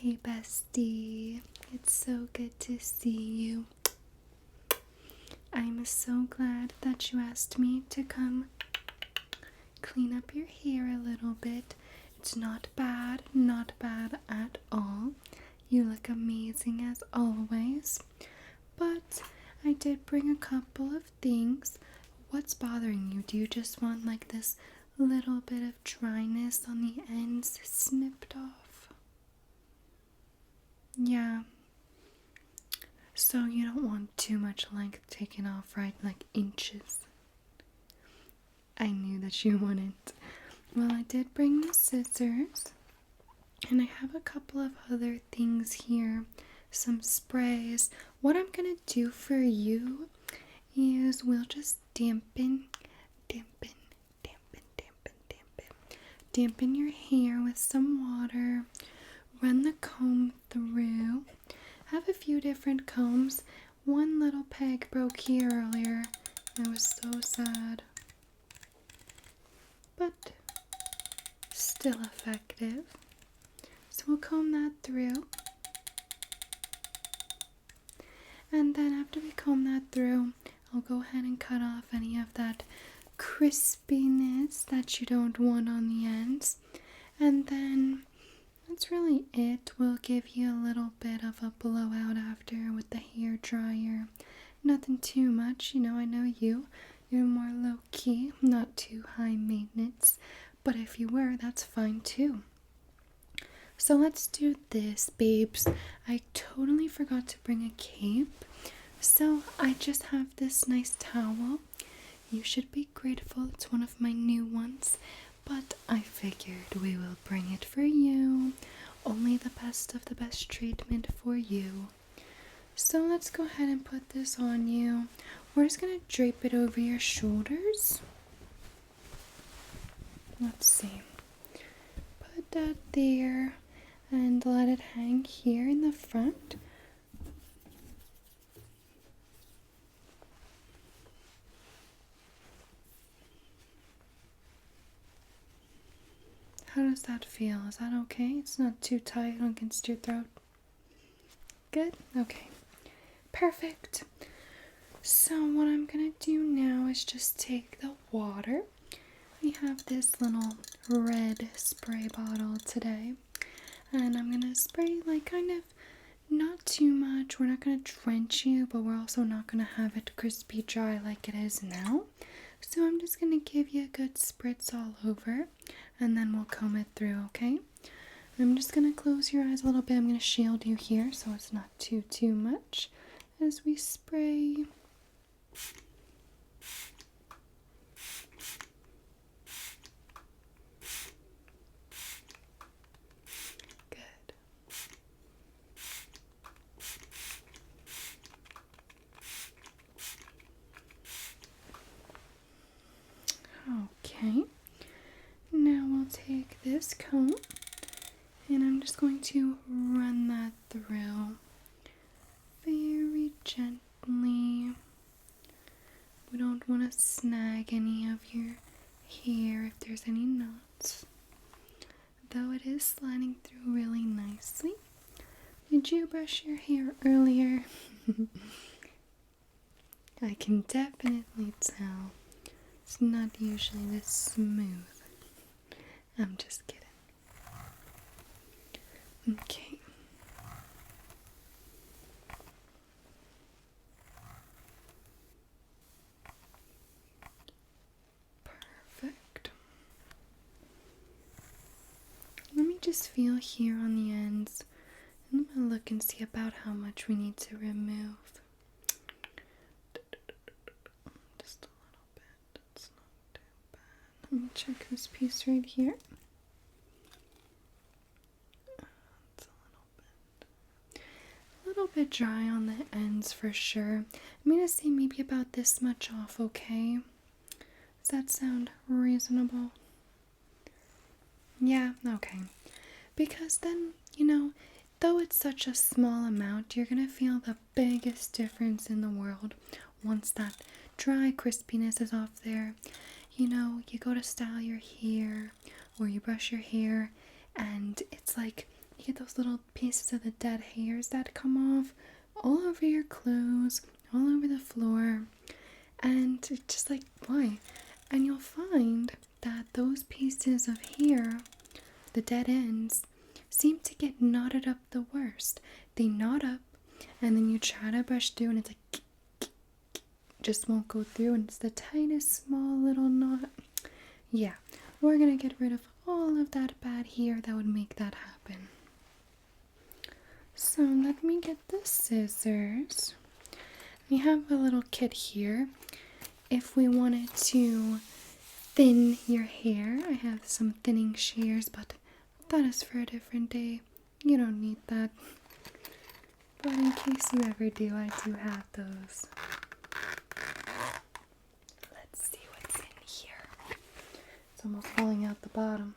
Hey bestie, it's so good to see you. I'm so glad that you asked me to come clean up your hair a little bit. It's not bad at all. You look amazing as always. But I did bring a couple of things. What's bothering you? Do you just want like this little bit of dryness on the ends snipped off? Yeah. So you don't want too much length taken off, right? Like inches. I knew that you wouldn't. Well, I did bring the scissors. And I have a couple of other things here. Some sprays. What I'm gonna do for you is we'll just dampen your hair with some water. Run the comb through. I have a few different combs. One little peg broke here earlier. I was so sad. But still effective. So we'll comb that through. And then after we comb that through, I'll go ahead and cut off any of that crispiness that you don't want on the ends. And then that's really it. We'll give you a little bit of a blowout after with the hair dryer. Nothing too much, I know you're more low-key, not too high maintenance. But if you were, that's fine too. So let's do this, babes. I totally forgot to bring a cape. So I just have this nice towel. You should be grateful. It's one of my new ones. But I figured we will bring it for you. Only the best of the best treatment for you. So let's go ahead and put this on you. We're just going to drape it over your shoulders. Let's see. Put that there and let it hang here in the front. How does that feel? Is that okay? It's not too tight against your throat? Good? Okay. Perfect. So what I'm gonna do now is just take the water. We have this little red spray bottle today. And I'm gonna spray like kind of not too much. We're not gonna drench you, but we're also not gonna have it crispy dry like it is now. So I'm just gonna give you a good spritz all over and then we'll comb it through, okay? I'm just gonna close your eyes a little bit. I'm gonna shield you here so it's not too much as we spray. Good. Okay. Now we'll take this comb and I'm just going to run that through very gently. We don't want to snag any of your hair if there's any knots, though it is sliding through really nicely. Did you brush your hair earlier? I can definitely tell. It's not usually this smooth. I'm just kidding. Okay. Perfect. Let me just feel here on the ends. And I'm gonna look and see about how much we need to remove. Just a little bit. It's not too bad. Let me check this piece right here. It's a little bit dry on the ends for sure. I'm gonna say maybe about this much off, okay? Does that sound reasonable? Yeah, okay. Because then, though it's such a small amount, you're gonna feel the biggest difference in the world once that dry crispiness is off there. You go to style your hair or you brush your hair and it's like you get those little pieces of the dead hairs that come off all over your clothes, all over the floor, and it's just like, why? And you'll find that those pieces of hair, the dead ends, seem to get knotted up the worst. They knot up, and then you try to brush through, and it's like just won't go through, and it's the tiniest small little knot. Yeah, we're gonna get rid of all of that bad hair that would make that happen. So let me get the scissors. We have a little kit here. If we wanted to thin your hair, I have some thinning shears, but that is for a different day. You don't need that. But in case you ever do, I do have those. Let's see what's in here. It's almost falling out the bottom.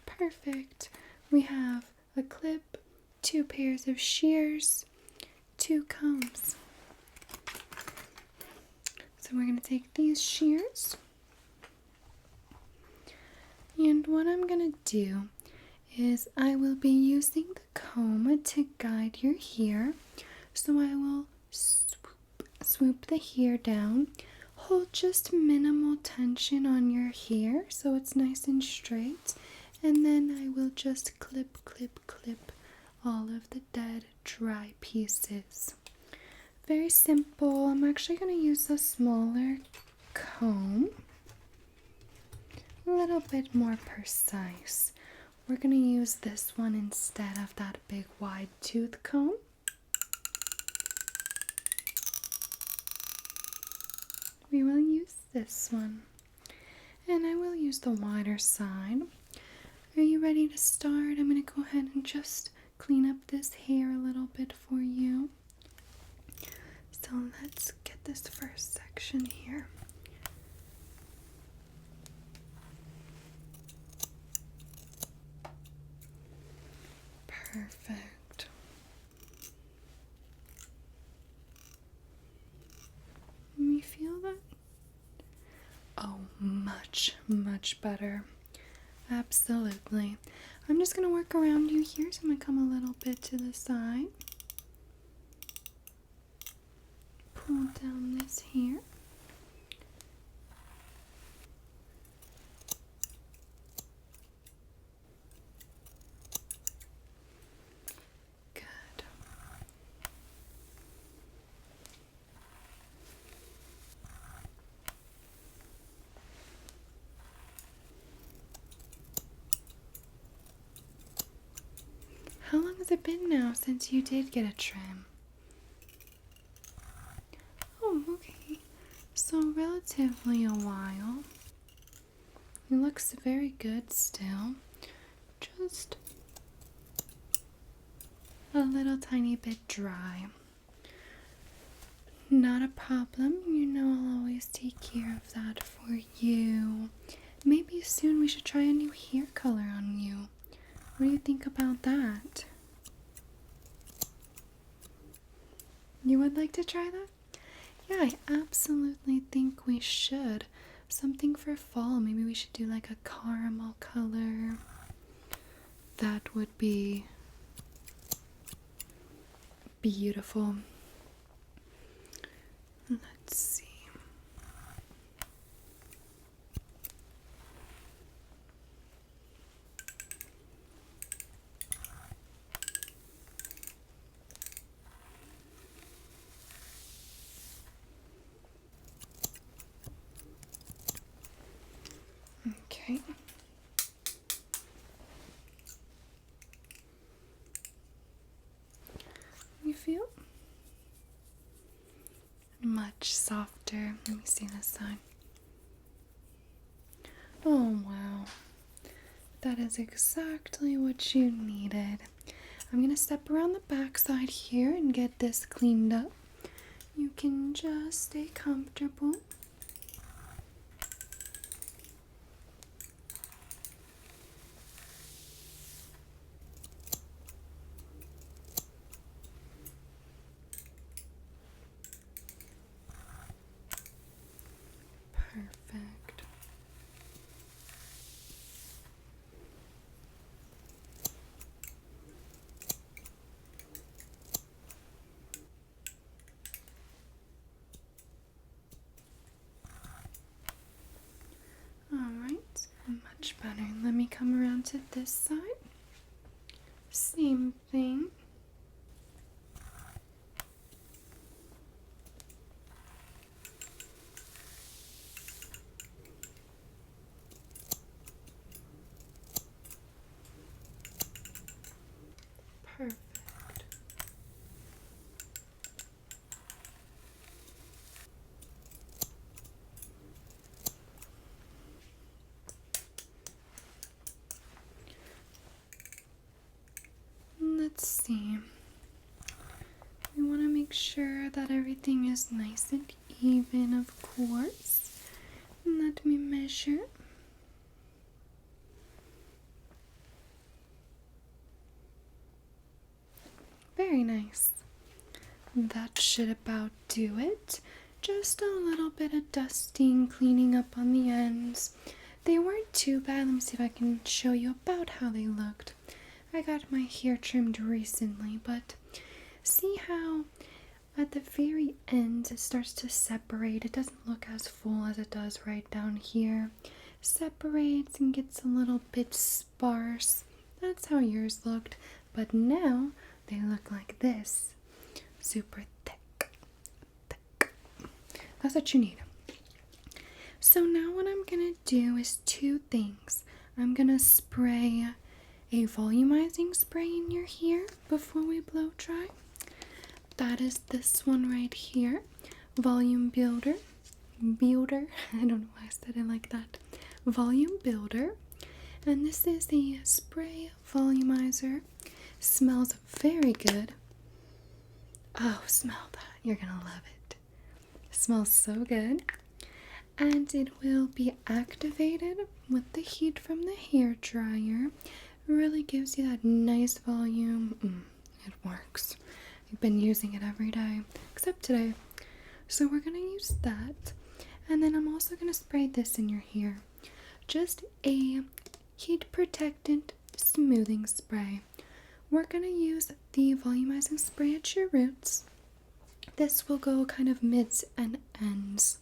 Perfect. We have a clip, 2 pairs of shears, 2 combs. So we're going to take these shears, and what I'm going to do is I will be using the comb to guide your hair. So I will swoop the hair down, hold just minimal tension on your hair so it's nice and straight, and then I will just clip all of the dead dry pieces. Very simple. I'm actually going to use a smaller comb, a little bit more precise. We're going to use this one instead of that big wide tooth comb. We will use this one, and I will use the wider side. Are you ready to start? I'm going to go ahead and just clean up this hair a little bit for you. So let's get this first section here. Perfect. You feel that? Oh, much better. Absolutely. I'm just going to work around you here, so I'm going to come a little bit to the side. Pull down this here. Good. How long has it been now since you did get a trim? Oh, okay. So relatively a while. It looks very good still. Just a little tiny bit dry. Not a problem. You know I'll always take care of that for you. Maybe soon we should try a new hair color on you. What do you think about that? You would like to try that? Yeah, I absolutely think we should. Something for fall. Maybe we should do like a caramel color. That would be beautiful. Let's see. Okay. You feel much softer. Let me see this side. Oh wow, that is exactly what you needed. I'm gonna step around the back side here and get this cleaned up. You can just stay comfortable. Perfect. this side. Same thing. Perfect. Let's see. We want to make sure that everything is nice and even, of course. Let me measure. Very nice. That should about do it. Just a little bit of dusting, cleaning up on the ends. They weren't too bad. Let me see if I can show you about how they looked. I got my hair trimmed recently, but see how at the very end it starts to separate. It doesn't look as full as it does right down here. Separates and gets a little bit sparse. That's how yours looked. But now they look like this. Super thick. That's what you need. So now what I'm gonna do is two things. I'm gonna spray a volumizing spray in your hair before we blow dry. That is this one right here. Volume builder. I don't know why I said it like that. Volume builder. And this is the spray volumizer. Smells very good. Oh, smell that. You're gonna love it. It smells so good. And it will be activated with the heat from the hair dryer. Really gives you that nice volume. It works. I've been using it every day, except today. So we're gonna use that. And then I'm also gonna spray this in your hair. Just a heat protectant smoothing spray. We're gonna use the volumizing spray at your roots. This will go kind of mids and ends.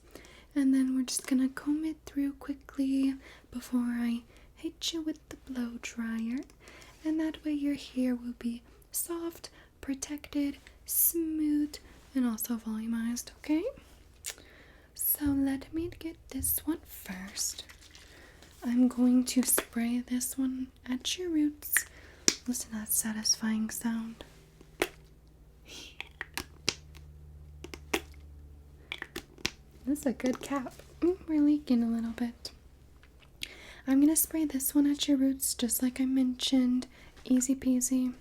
And then we're just gonna comb it through quickly before I hit you with the blow dryer. And that way your hair will be soft, protected, smooth, and also volumized, okay? So let me get this one first. I'm going to spray this one at your roots. Listen to that satisfying sound. This is a good cap. We're leaking a little bit. I'm going to spray this one at your roots just like I mentioned. Easy peasy.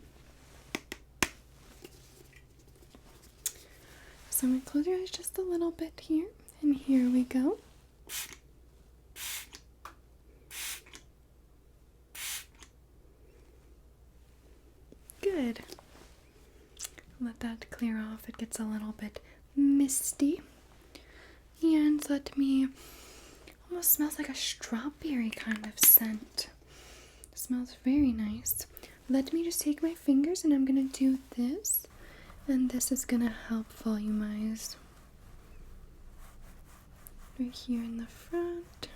So I'm going to close your eyes just a little bit here. And here we go. Good. Let that clear off. It gets a little bit misty. And let me, almost smells like a strawberry kind of scent. It smells very nice. Let me just take my fingers and I'm gonna do this. And this is gonna help volumize. Right here in the front.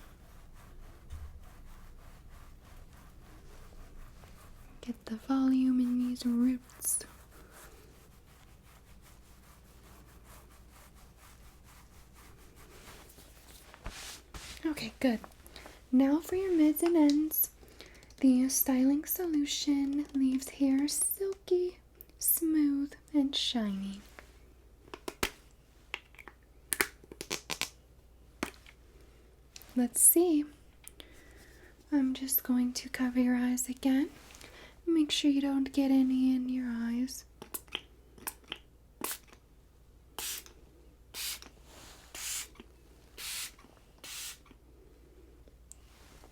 Get the volume in these roots. Okay, good. Now for your mids and ends. The styling solution leaves hair silky, smooth, and shiny. Let's see. I'm just going to cover your eyes again. Make sure you don't get any in your eyes.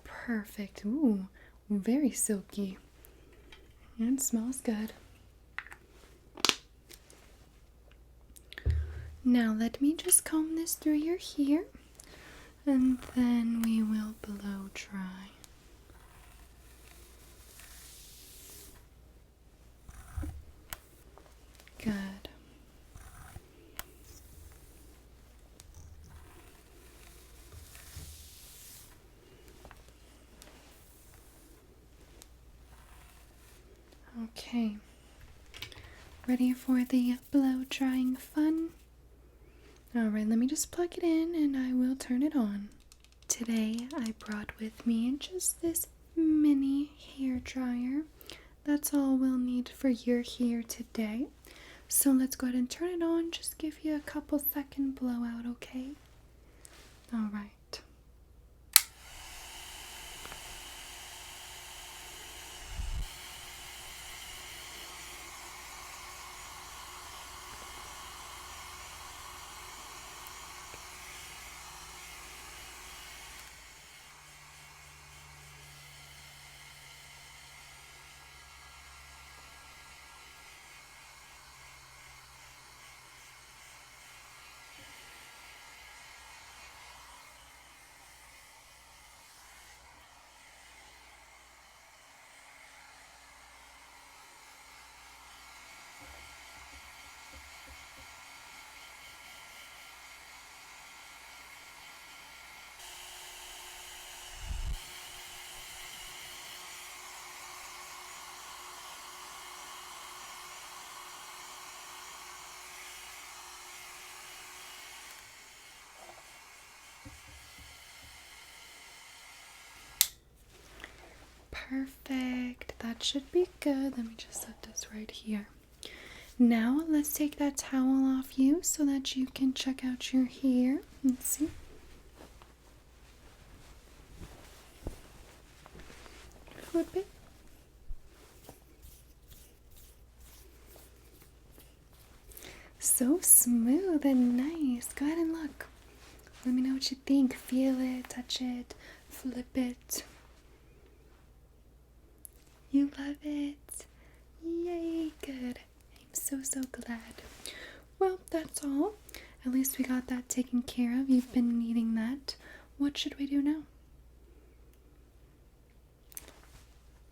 Perfect. Ooh, very silky. And smells good. Now let me just comb this through your hair and then we will blow dry. Good. Okay. Ready for the blow drying fun? Alright, let me just plug it in and I will turn it on. Today I brought with me just this mini hair dryer. That's all we'll need for your hair today. So let's go ahead and turn it on. Just give you a couple second blowout, okay? Alright. Perfect. That should be good. Let me just set this right here. Now let's take that towel off you so that you can check out your hair. Let's see. Flip it. So smooth and nice. Go ahead and look. Let me know what you think. Feel it, touch it, flip it. You love it. Yay, good. I'm so glad. Well, that's all. At least we got that taken care of. You've been needing that. What should we do now?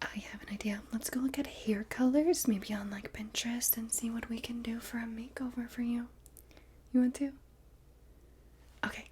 I have an idea. Let's go look at hair colors, maybe on like Pinterest, and see what we can do for a makeover for you. You want to? Okay,